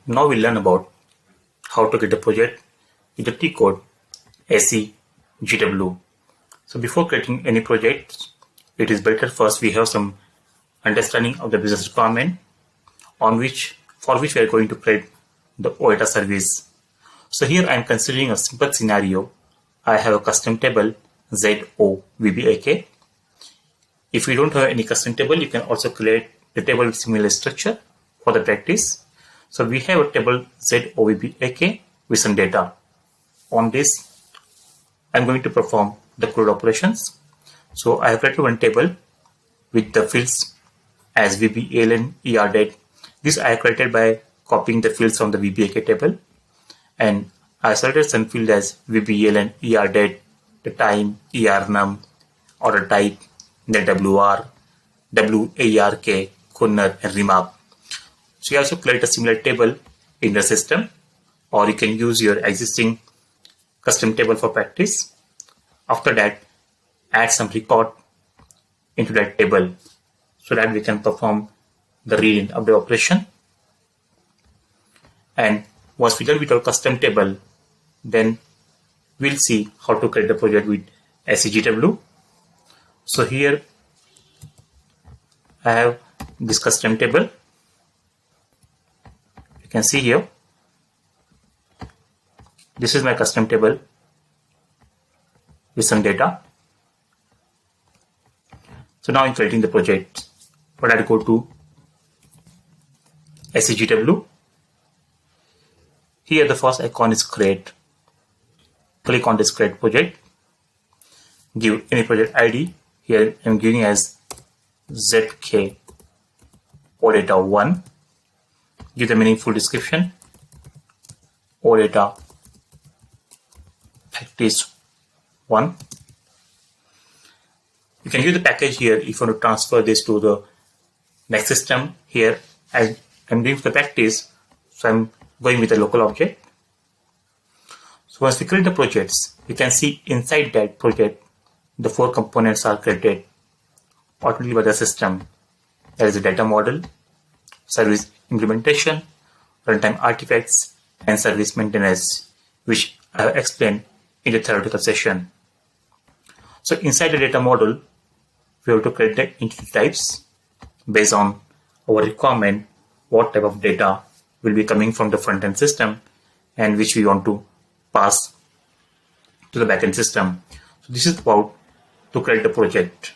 Now we'll learn about how to get a project with the T code SEGW. So before creating any project, it is better first we have some understanding of the business requirement for which we are going to create the OData service. So here I am considering a simple scenario. I have a custom table ZOVBAK. If you don't have any custom table, you can also create the table with similar structure for the practice. So we have a table ZOVBAK with some data. On this, I'm going to perform the code operations. So I have created one table with the fields as VB, ALN, ER date. This I have created by copying the fields from the VBAK table. And I selected some field as VB, ALN, ER date, the time, ER num, order type, the WR, WARK, corner, and remap. So you also create a similar table in the system, or you can use your existing custom table for practice. After that, add some record into that table so that we can perform the read of the operation. And once we're done with our custom table, then we'll see how to create the project with SEGW. So here I have this custom table. You can see here, this is my custom table with some data. So now I'm creating the project. But I'll go to SEGW. Here the first icon is create. Click on this create project. Give any project ID. Here I'm giving as ZK OData 1. Give the meaningful description. OData practice 1. You can use the package here if you want to transfer this to the next system. Here as I'm doing the practice, so I'm going with a local object. So once we create the projects, you can see inside that project the 4 components are created automatically by the system. There is a data model, service implementation, runtime artifacts, and service maintenance, which I have explained in the theoretical session. So inside the data model, we have to create the entity types based on our requirement, what type of data will be coming from the front-end system and which we want to pass to the back-end system. So this is about to create the project.